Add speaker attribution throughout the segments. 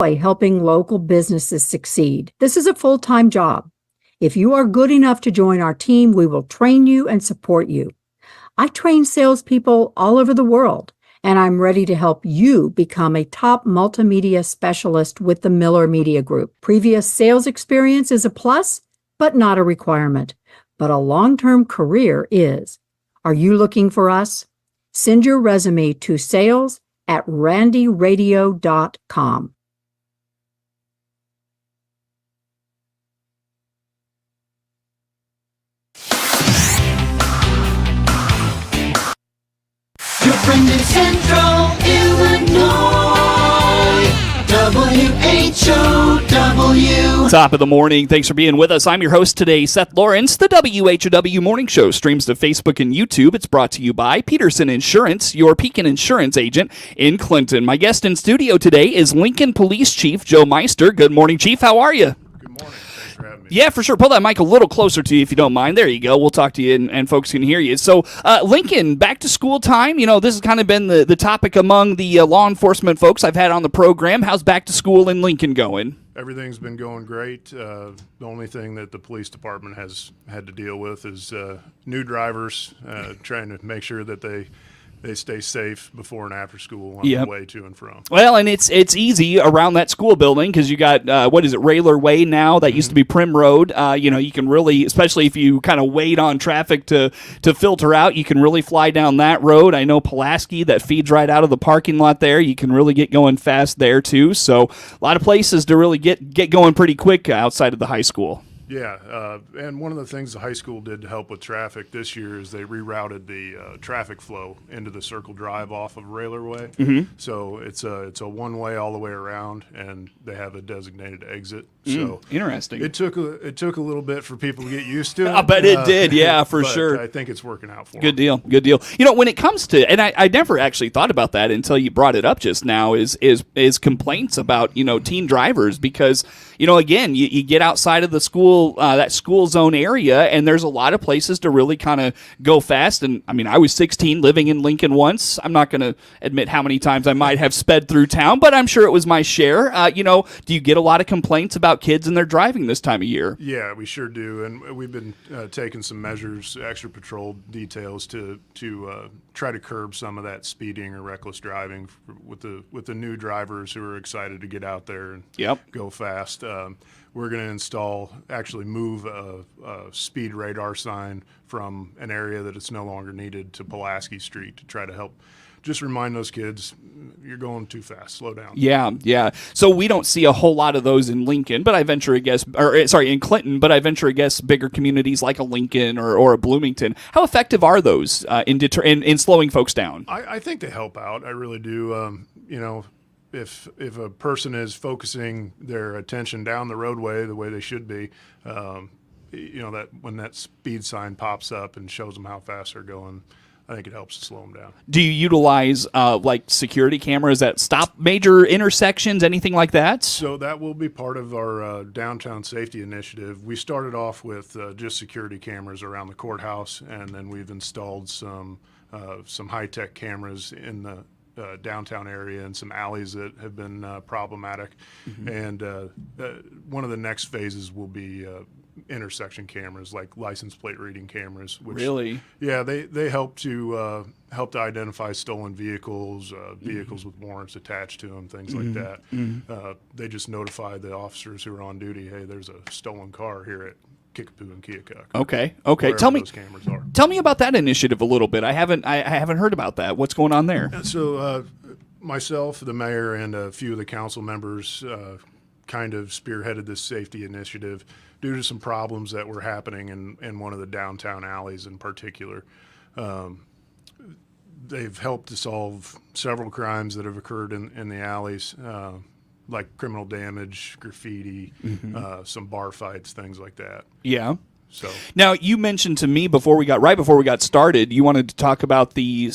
Speaker 1: Helping local businesses succeed. This is a full-time job. If you are good enough to join our team, we will train you and support you. I train salespeople all over the world, and I'm ready to help you become a top multimedia specialist with the Miller Media Group. Previous sales experience is a plus, but not a requirement. But a long-term career is. Are you looking for us? Send your resume to sales@randyradio.com.
Speaker 2: Your friend in Central Illinois, WHOW.
Speaker 3: Top of the morning. Thanks for being with us. I'm your host today, Seth Lawrence. The WHOW Morning Show streams to Facebook and YouTube. It's brought to you by Peterson Insurance, your Pekin Insurance agent in Clinton. My guest in studio today is Lincoln Police Chief Joe Meister. Good morning, Chief. How are you?
Speaker 4: Good morning. Thanks for having me.
Speaker 3: Yeah, for sure. Pull that mic a little closer to you if you don't mind. There you go. We'll talk to you and folks can hear you. So, Lincoln, back to school time. You know, this has kind of been the topic among the law enforcement folks I've had on the program. How's back to school in Lincoln going?
Speaker 4: Everything's been going great. The only thing that the police department has had to deal with is new drivers, trying to make sure that they stay safe before and after school on the way to and from.
Speaker 3: Well, and it's easy around that school building because you got, what is it, Rayler Way now? That used to be Prim Road. You know, you can really, especially if you kind of wait on traffic to filter out, you can really fly down that road. I know Pulaski, that feeds right out of the parking lot there. You can really get going fast there, too. So a lot of places to really get going pretty quick outside of the high school.
Speaker 4: Yeah, and one of the things the high school did to help with traffic this year is they rerouted the traffic flow into the Circle Drive off of Rayler Way. Mm-hmm. So it's a one-way all the way around, and they have a designated exit. So
Speaker 3: interesting.
Speaker 4: It took a little bit for people to get used to it.
Speaker 3: I bet it did, yeah, for sure.
Speaker 4: I think it's working out for them.
Speaker 3: Good deal. You know, when it comes to, and I never actually thought about that until you brought it up just now, is complaints about, you know, teen drivers because, you know, again, you get outside of the school, that school zone area, and there's a lot of places to really kind of go fast. And I mean, I was 16 living in Lincoln once. I'm not going to admit how many times I might have sped through town, but I'm sure it was my share. You know, do you get a lot of complaints about kids and their driving this time of year?
Speaker 4: Yeah, we sure do. And we've been taking some measures, extra patrol details to try to curb some of that speeding or reckless driving with the new drivers who are excited to get out there and go fast. We're going to actually move a speed radar sign from an area that it's no longer needed to Pulaski Street to try to help just remind those kids, you're going too fast, slow down.
Speaker 3: Yeah. So we don't see a whole lot of those in Lincoln, but I venture to guess, in Clinton, but I venture to guess bigger communities like a Lincoln or a Bloomington. How effective are those in slowing folks down?
Speaker 4: I think they help out. I really do. You know, if a person is focusing their attention down the roadway the way they should be, you know, that when that speed sign pops up and shows them how fast they're going, I think it helps to slow them down.
Speaker 3: Do you utilize like security cameras that stop major intersections, anything like that? So
Speaker 4: that will be part of our downtown safety initiative. We started off with just security cameras around the courthouse, and then we've installed some high-tech cameras in the downtown area and some alleys that have been problematic. Mm-hmm. And one of the next phases will be intersection cameras, like license plate reading cameras. Which,
Speaker 3: really?
Speaker 4: Yeah, they help to identify stolen vehicles, vehicles with warrants attached to them, things like that. Mm-hmm. They just notify the officers who are on duty, hey, there's a stolen car here at Kickapoo and Keokuk.
Speaker 3: Okay.
Speaker 4: Tell me, those cameras are.
Speaker 3: Tell me about that initiative a little bit. I haven't heard about that. What's going on there?
Speaker 4: So, myself, the mayor, and a few of the council members kind of spearheaded this safety initiative due to some problems that were happening in one of the downtown alleys in particular. They've helped to solve several crimes that have occurred in the alleys. Like criminal damage, graffiti, some bar fights, things like that.
Speaker 3: Yeah.
Speaker 4: So
Speaker 3: now you mentioned to me before we got started, you wanted to talk about the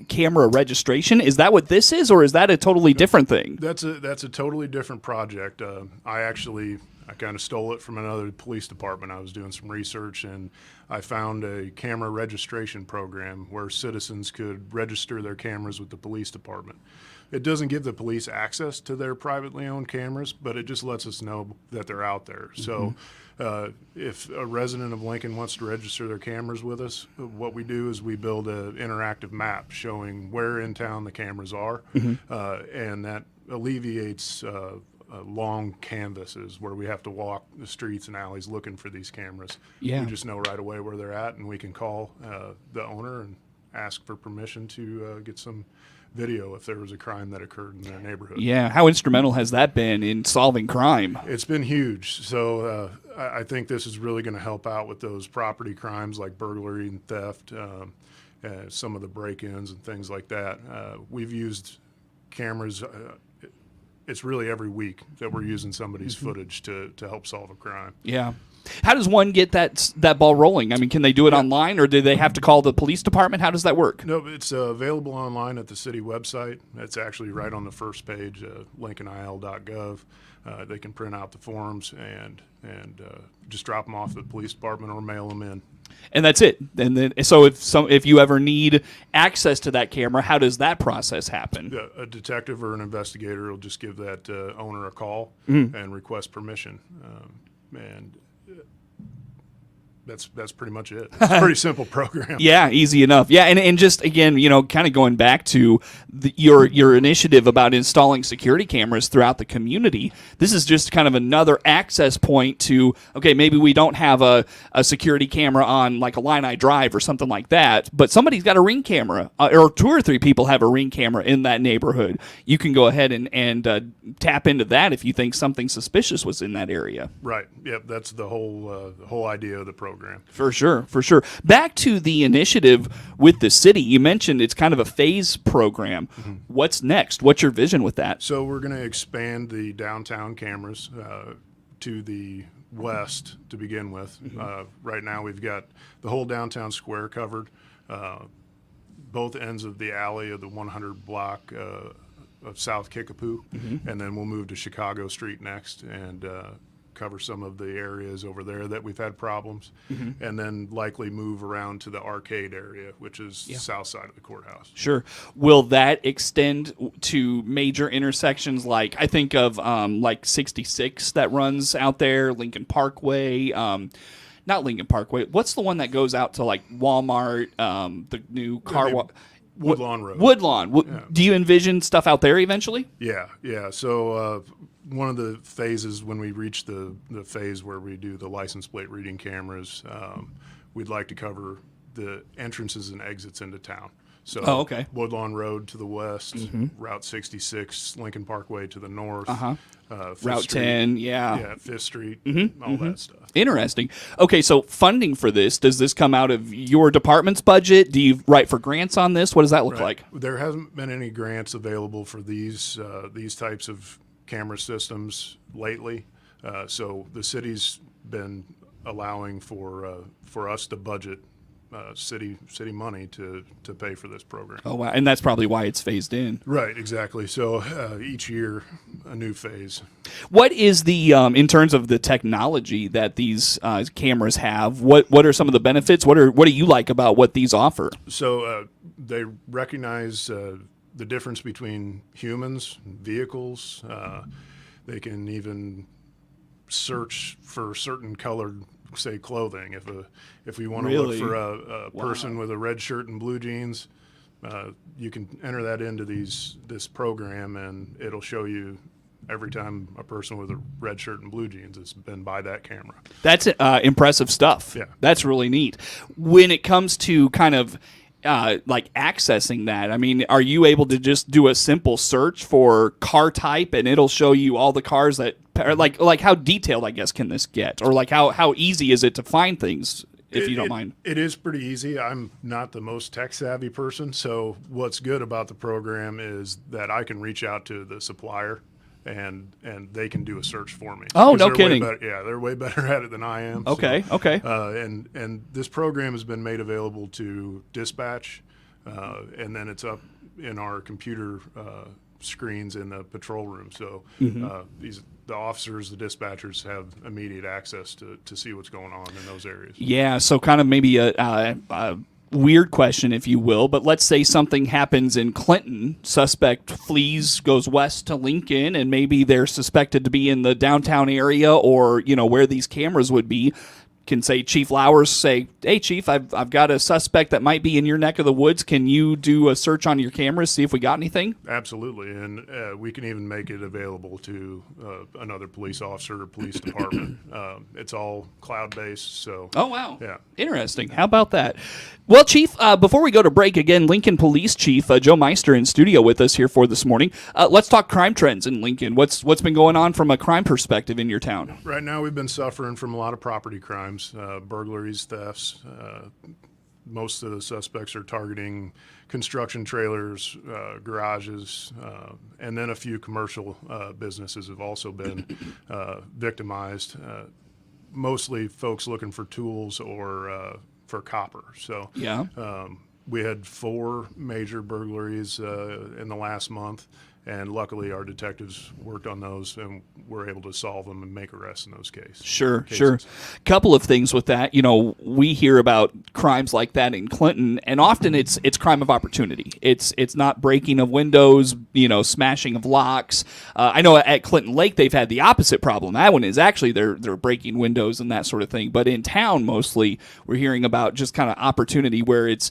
Speaker 3: camera registration. Is that what this is, or is that a totally different thing?
Speaker 4: That's a totally different project. I kind of stole it from another police department. I was doing some research, and I found a camera registration program where citizens could register their cameras with the police department. it doesn't give the police access to their privately owned cameras, but it just lets us know that they're out there. So if a resident of Lincoln wants to register their cameras with us, what we do is we build an interactive map showing where in town the cameras are, and that alleviates long canvases where we have to walk the streets and alleys looking for these cameras.
Speaker 3: Yeah.
Speaker 4: We just know right away where they're at, and we can call the owner and ask for permission to get some video if there was a crime that occurred in their neighborhood.
Speaker 3: Yeah. How instrumental has that been in solving crime?
Speaker 4: It's been huge. So I think this is really going to help out with those property crimes like burglary and theft, some of the break-ins and things like that. We've used cameras. It's really every week that we're using somebody's footage to help solve a crime.
Speaker 3: Yeah. How does one get that ball rolling? I mean, can they do it online, or do they have to call the police department? How does that work?
Speaker 4: No, it's available online at the city website. It's actually right on the first page, lincolnil.gov. They can print out the forms and just drop them off at the police department or mail them in.
Speaker 3: And that's it. And then, so if you ever need access to that camera, how does that process happen?
Speaker 4: A detective or an investigator will just give that owner a call and request permission. And that's pretty much it. It's a pretty simple program.
Speaker 3: Yeah, easy enough. Yeah, and just again, kind of going back to your initiative about installing security cameras throughout the community. This is just kind of another access point to, okay, maybe we don't have a security camera on like a Illini Drive or something like that, but somebody's got a Ring camera, or 2 or 3 people have a Ring camera in that neighborhood. You can go ahead and tap into that if you think something suspicious was in that area.
Speaker 4: Right. Yep. That's the whole idea of the program.
Speaker 3: For sure, for sure. Back to the initiative with the city. You mentioned it's kind of a phase program. What's next? What's your vision with that?
Speaker 4: So we're going to expand the downtown cameras to the west to begin with. Right now we've got the whole downtown square covered, both ends of the alley of the 100 block of South Kickapoo, and then we'll move to Chicago Street next and cover some of the areas over there that we've had problems, and then likely move around to the arcade area, which is the south side of the courthouse.
Speaker 3: Sure. Will that extend to major intersections like, I think of like 66 that runs out there, Lincoln Parkway, not Lincoln Parkway. What's the one that goes out to like Walmart, the new car
Speaker 4: Woodlawn Road.
Speaker 3: Woodlawn.
Speaker 4: Yeah.
Speaker 3: Do you envision stuff out there eventually?
Speaker 4: Yeah. So one of the phases, when we reach the phase where we do the license plate reading cameras, we'd like to cover the entrances and exits into town. So
Speaker 3: okay.
Speaker 4: Woodlawn Road to the west, Route 66, Lincoln Parkway to the north,
Speaker 3: Route 10,
Speaker 4: yeah, 5th Street, all that stuff.
Speaker 3: Interesting. Okay, so funding for this, does this come out of your department's budget? Do you write for grants on this? What does that look like?
Speaker 4: There hasn't been any grants available for these types of camera systems lately. So the city's been allowing for us to budget city money to pay for this program.
Speaker 3: Oh, wow. And that's probably why it's phased in.
Speaker 4: Right, exactly. So each year, a new phase.
Speaker 3: What is the, in terms of the technology that these cameras have, what are some of the benefits? What do you like about what these offer?
Speaker 4: So they recognize the difference between humans and vehicles. They can even search for certain colored, say, clothing. If we want to
Speaker 3: Really?
Speaker 4: look for a person with a red shirt and blue jeans, you can enter that into this program, and it'll show you every time a person with a red shirt and blue jeans has been by that camera.
Speaker 3: That's impressive stuff.
Speaker 4: Yeah.
Speaker 3: That's really neat. When it comes to kind of like accessing that, I mean, are you able to just do a simple search for car type and it'll show you all the cars that, like how detailed, I guess, can this get? Or like how easy is it to find things, if you don't mind?
Speaker 4: It is pretty easy. I'm not the most tech savvy person, so what's good about the program is that I can reach out to the supplier and they can do a search for me.
Speaker 3: Oh, no
Speaker 4: They're
Speaker 3: kidding.
Speaker 4: They're way better at it than I am.
Speaker 3: Okay, okay.
Speaker 4: And this program has been made available to dispatch, and then it's up in our computer screens in the patrol room. So the officers, the dispatchers have immediate access to see what's going on in those areas.
Speaker 3: Yeah, so kind of maybe weird question, if you will, but let's say something happens in Clinton, suspect flees, goes west to Lincoln, and maybe they're suspected to be in the downtown area or, where these cameras would be. Can say Chief Lowers say, hey, Chief, I've got a suspect that might be in your neck of the woods. Can you do a search on your cameras, see if we got anything?
Speaker 4: Absolutely, and we can even make it available to another police officer or police department. It's all cloud-based, so...
Speaker 3: Oh, wow.
Speaker 4: Yeah.
Speaker 3: Interesting. How about that? Well, Chief, before we go to break, again, Lincoln Police Chief Joe Meister in studio with us here for this morning. Let's talk crime trends in Lincoln. What's been going on from a crime perspective in your town?
Speaker 4: Right now, we've been suffering from a lot of property crimes. Burglaries, thefts. Most of the suspects are targeting construction trailers, garages, and then a few commercial businesses have also been victimized. Mostly folks looking for tools or for copper. So
Speaker 3: yeah.
Speaker 4: We had 4 major burglaries in the last month. And luckily, our detectives worked on those and were able to solve them and make arrests in those cases.
Speaker 3: Sure. Couple of things with that. We hear about crimes like that in Clinton, and often it's crime of opportunity. It's not breaking of windows, smashing of locks. I know at Clinton Lake they've had the opposite problem. That one is actually they're breaking windows and that sort of thing. But in town, mostly we're hearing about just kind of opportunity where it's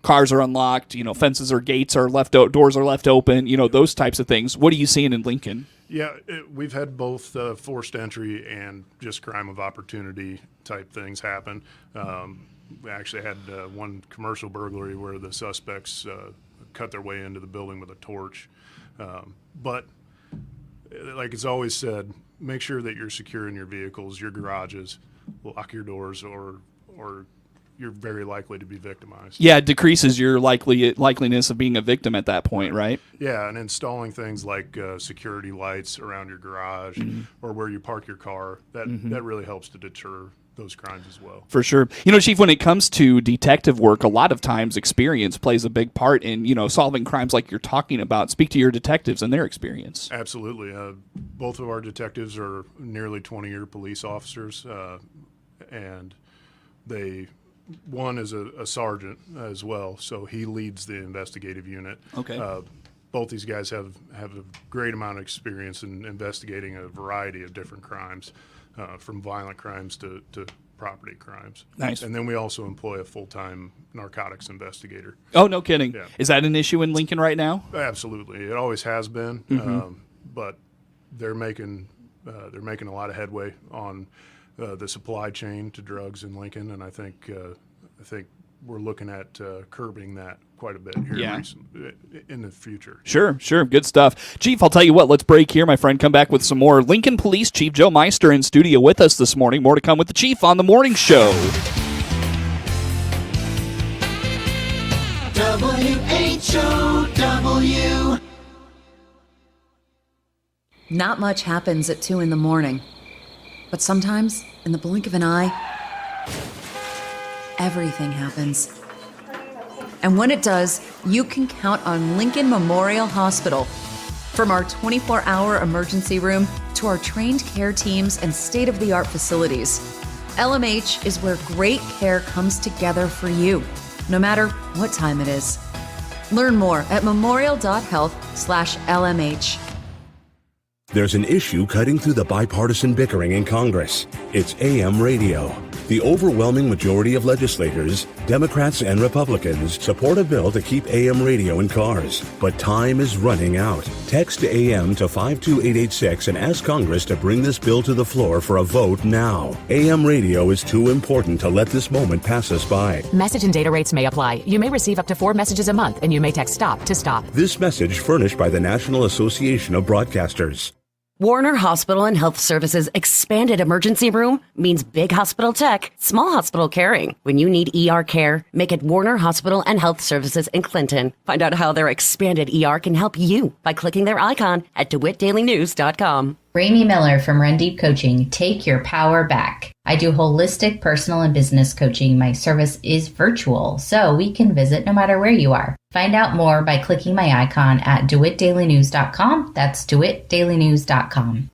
Speaker 3: cars are unlocked, fences or gates are left doors are left open, those types of things. What are you seeing in Lincoln?
Speaker 4: Yeah, we've had both forced entry and just crime of opportunity type things happen. We actually had one commercial burglary where the suspects cut their way into the building with a torch. But like it's always said, make sure that you're secure in your vehicles, your garages, lock your doors, or you're very likely to be victimized.
Speaker 3: Yeah, it decreases your likeliness of being a victim at that point, right?
Speaker 4: Yeah, and installing things like security lights around your garage or where you park your car, that really helps to deter those crimes as well.
Speaker 3: For sure. Chief, when it comes to detective work, a lot of times experience plays a big part in, solving crimes like you're talking about. Speak to your detectives and their experience.
Speaker 4: Absolutely. Both of our detectives are nearly 20-year police officers, and one is a sergeant as well, so he leads the investigative unit.
Speaker 3: Okay.
Speaker 4: Both these guys have a great amount of experience in investigating a variety of different crimes, from violent crimes to property crimes.
Speaker 3: Nice.
Speaker 4: And then we also employ a full-time narcotics investigator.
Speaker 3: Oh, no kidding.
Speaker 4: Yeah.
Speaker 3: Is that an issue in Lincoln right now?
Speaker 4: Absolutely. It always has been, but they're making a lot of headway on the supply chain to drugs in Lincoln, and I think we're looking at curbing that quite a bit here in the future.
Speaker 3: Sure. Good stuff. Chief, I'll tell you what, let's break here, my friend. Come back with some more. Lincoln Police Chief Joe Meister in studio with us this morning. More to come with the Chief on The Morning Show.
Speaker 2: WHOW.
Speaker 5: Not much happens at 2 a.m, but sometimes, in the blink of an eye, everything happens. And when it does, you can count on Lincoln Memorial Hospital. From our 24-hour emergency room to our trained care teams and state-of-the-art facilities, LMH is where great care comes together for you, no matter what time it is. Learn more at memorial.health/LMH.
Speaker 6: There's an issue cutting through the bipartisan bickering in Congress. It's AM radio. The overwhelming majority of legislators, Democrats and Republicans, support a bill to keep AM radio in cars. But time is running out. Text AM to 52886 and ask Congress to bring this bill to the floor for a vote now. AM radio is too important to let this moment pass us by.
Speaker 7: Message and data rates may apply. You may receive up to 4 messages a month, and you may text STOP to stop.
Speaker 6: This message furnished by the National Association of Broadcasters.
Speaker 8: Warner Hospital and Health Services expanded emergency room means big hospital tech, small hospital caring. When you need ER care, make it Warner Hospital and Health Services in Clinton. Find out how their expanded ER can help you by clicking their icon at DeWittDailyNews.com.
Speaker 9: Ramey Miller from Run Deep Coaching. Take your power back. I do holistic personal and business coaching. My service is virtual, so we can visit no matter where you are. Find out more by clicking my icon at DeWittDailyNews.com. That's DeWittDailyNews.com.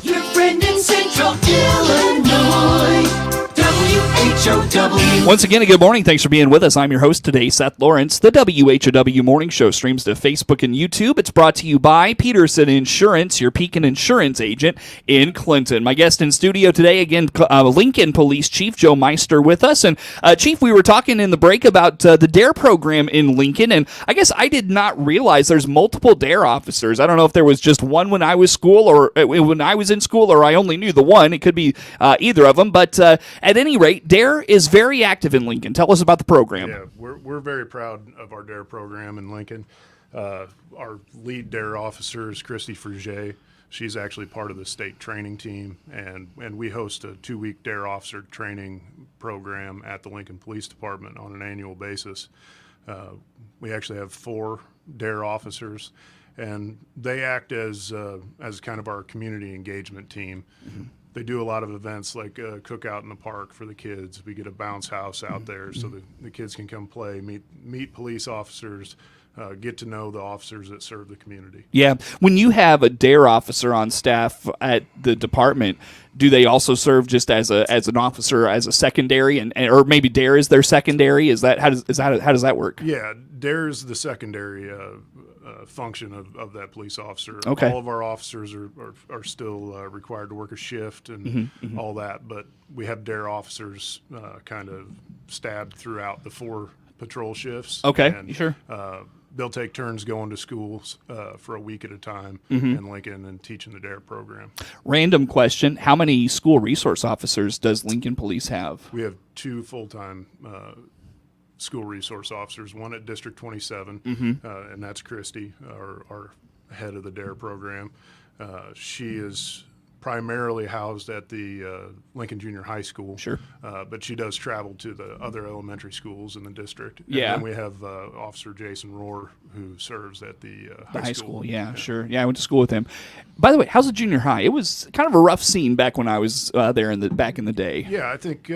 Speaker 2: Your friend in Central Illinois, WHOW. WHOW.
Speaker 3: Once again, a good morning. Thanks for being with us. I'm your host today, Seth Lawrence. The WHOW Morning Show streams to Facebook and YouTube. It's brought to you by Peterson Insurance, your Pekin Insurance agent in Clinton. My guest in studio today, again, Lincoln Police Chief Joe Meister with us. And Chief, we were talking in the break about the DARE program in Lincoln, and I guess I did not realize there's multiple DARE officers. I don't know if there was just one when I was in school, or I only knew the one. It could be either of them, but at any rate, DARE is very active in Lincoln. Tell us about the program.
Speaker 4: Yeah, we're very proud of our DARE program in Lincoln. Our lead DARE officer is Christy Frugé. She's actually part of the state training team, and we host a 2-week DARE officer training program at the Lincoln Police Department on an annual basis. We actually have 4 DARE officers, and they act as kind of our community engagement team. Mm-hmm. They do a lot of events like a cookout in the park for the kids. We get a bounce house out there so the kids can come play, meet police officers, get to know the officers that serve the community.
Speaker 3: Yeah. When you have a DARE officer on staff at the department, do they also serve just as an officer, as a secondary, or maybe DARE is their secondary? How does that work?
Speaker 4: Yeah, DARE is the secondary function of that police officer.
Speaker 3: Okay.
Speaker 4: All of our officers are still required to work a shift and all that, but we have DARE officers kind of stabbed throughout the 4 patrol shifts.
Speaker 3: Okay,
Speaker 4: and,
Speaker 3: sure.
Speaker 4: They'll take turns going to schools for a week at a time in Lincoln and teaching the DARE program.
Speaker 3: Random question: how many school resource officers does Lincoln Police have?
Speaker 4: We have 2 full-time school resource officers, one at District 27, and that's Christy, our head of the DARE program. She is primarily housed at the Lincoln Junior High School.
Speaker 3: Sure.
Speaker 4: But she does travel to the other elementary schools in the district.
Speaker 3: Yeah.
Speaker 4: And then we have Officer Jason Rohr, who serves at the
Speaker 3: high school. Yeah, sure. Yeah, I went to school with him. By the way, how's the junior high? It was kind of a rough scene back when I was there back in the day.
Speaker 4: Yeah, I think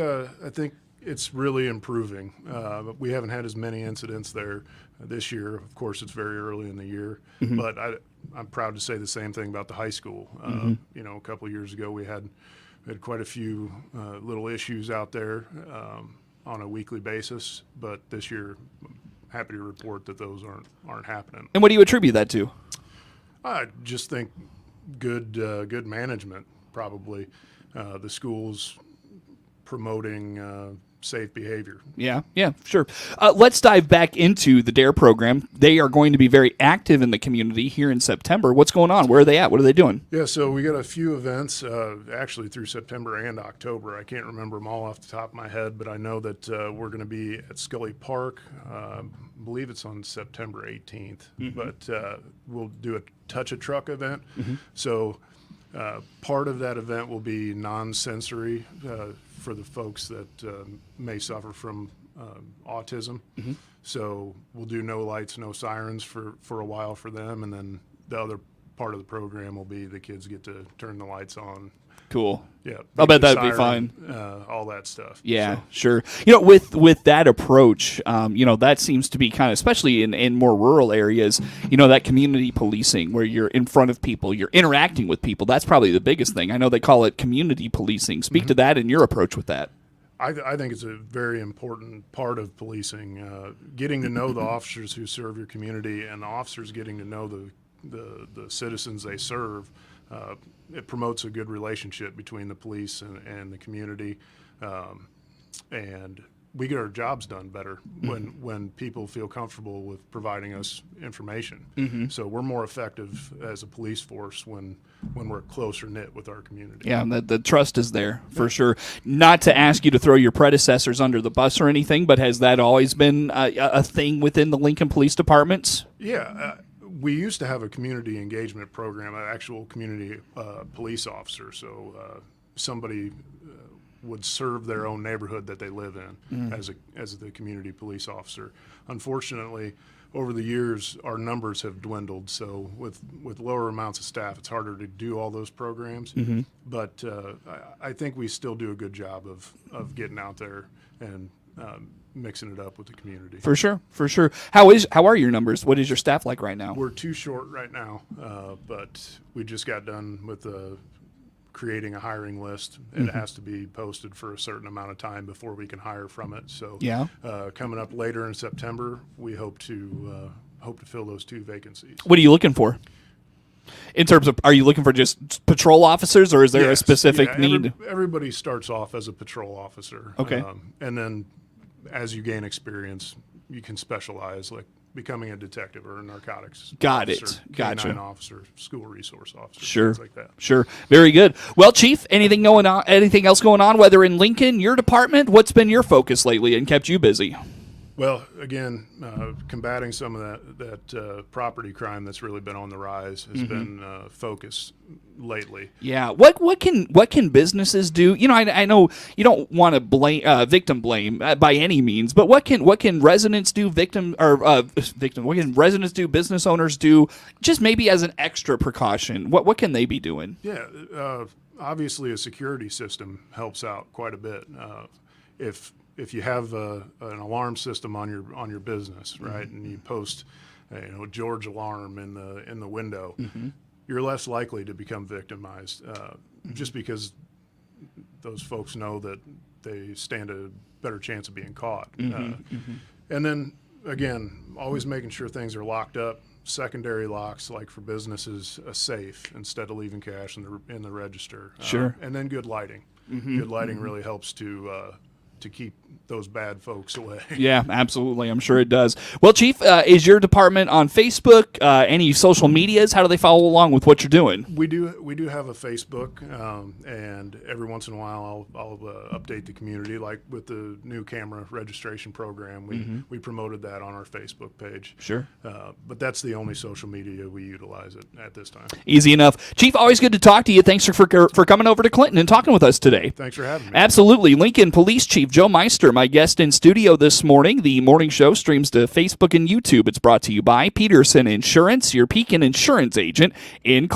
Speaker 4: it's really improving. We haven't had as many incidents there this year. Of course, it's very early in the year, but I'm proud to say the same thing about the high school. A couple of years ago, we had quite a few little issues out there on a weekly basis, but this year, I'm happy to report that those aren't happening.
Speaker 3: And what do you attribute that to?
Speaker 4: I just think good management, probably. The schools promoting safe behavior.
Speaker 3: Yeah, sure. Let's dive back into the DARE program. They are going to be very active in the community here in September. What's going on? Where are they at? What are they doing?
Speaker 4: Yeah, so we got a few events actually through September and October. I can't remember them all off the top of my head, but I know that we're going to be at Scully Park. I believe it's on September 18th, but we'll do a Touch a Truck event. So part of that event will be non-sensory for the folks that may suffer from autism. So we'll do no lights, no sirens for a while for them, and then the other part of the program will be the kids get to turn the lights on.
Speaker 3: Cool.
Speaker 4: Yeah,
Speaker 3: I'll bet that'd
Speaker 4: siren,
Speaker 3: be fine.
Speaker 4: All that stuff.
Speaker 3: Yeah,
Speaker 4: so.
Speaker 3: Sure. With that approach, that seems to be kind of, especially in more rural areas, that community policing where you're in front of people, you're interacting with people. That's probably the biggest thing. I know they call it community policing. Speak to that and your approach with that.
Speaker 4: I think it's a very important part of policing, getting to know the officers who serve your community and the officers getting to know the citizens they serve. It promotes a good relationship between the police and the community, and we get our jobs done better when people feel comfortable with providing us information. So we're more effective as a police force when we're closer knit with our community.
Speaker 3: Yeah, the trust is there for sure. Not to ask you to throw your predecessors under the bus or anything, but has that always been a thing within the Lincoln Police Departments?
Speaker 4: Yeah. We used to have a community engagement program, an actual community police officer. So somebody would serve their own neighborhood that they live in as the community police officer. Unfortunately, over the years, our numbers have dwindled. So with lower amounts of staff, it's harder to do all those programs. But I think we still do a good job of getting out there and mixing it up with the community.
Speaker 3: For sure. How are your numbers? What is your staff like right now?
Speaker 4: We're too short right now, but we just got done with creating a hiring list. It has to be posted for a certain amount of time before we can hire from it. So
Speaker 3: Yeah.
Speaker 4: Coming up later in September, we hope to fill those 2 vacancies.
Speaker 3: What are you looking for? In terms of, are you looking for just patrol officers, or is there a
Speaker 4: Yes.
Speaker 3: specific
Speaker 4: Yeah,
Speaker 3: need?
Speaker 4: Everybody starts off as a patrol officer.
Speaker 3: Okay.
Speaker 4: And then as you gain experience, you can specialize, like becoming a detective or a narcotics
Speaker 3: Got it.
Speaker 4: officer,
Speaker 3: Gotcha.
Speaker 4: canine officer, school resource officer,
Speaker 3: Sure.
Speaker 4: things like that.
Speaker 3: Sure. Very good. Well, Chief, anything else going on, whether in Lincoln, your department? What's been your focus lately and kept you busy?
Speaker 4: Well, again, combating some of that property crime that's really been on the rise has been focus lately.
Speaker 3: Yeah. What can businesses do? You know, I know you don't want to blame victim blame by any means, but what can residents do? What can residents do? Business owners do? Just maybe as an extra precaution. What can they be doing?
Speaker 4: Yeah. Obviously, a security system helps out quite a bit. If you have an alarm system on your business, right, and you post, George Alarm in the window, you're less likely to become victimized, just because those folks know that they stand a better chance of being caught. And then again, always making sure things are locked up. Secondary locks, like for businesses, a safe instead of leaving cash in the register.
Speaker 3: Sure.
Speaker 4: And then good lighting. Good lighting really helps to keep those bad folks away.
Speaker 3: Yeah, absolutely. I'm sure it does. Well, Chief, is your department on Facebook? Any social medias? How do they follow along with what you're doing?
Speaker 4: We do have a Facebook, and every once in a while I'll update the community, like with the new camera registration program. We promoted that on our Facebook page.
Speaker 3: Sure.
Speaker 4: But that's the only social media we utilize at this time.
Speaker 3: Easy enough. Chief, always good to talk to you. Thanks for coming over to Clinton and talking with us today.
Speaker 4: Thanks for having me.
Speaker 3: Absolutely. Lincoln Police Chief Joe Meister, my guest in studio this morning. The morning show streams to Facebook and YouTube. It's brought to you by Peterson Insurance, your Pekin insurance agent in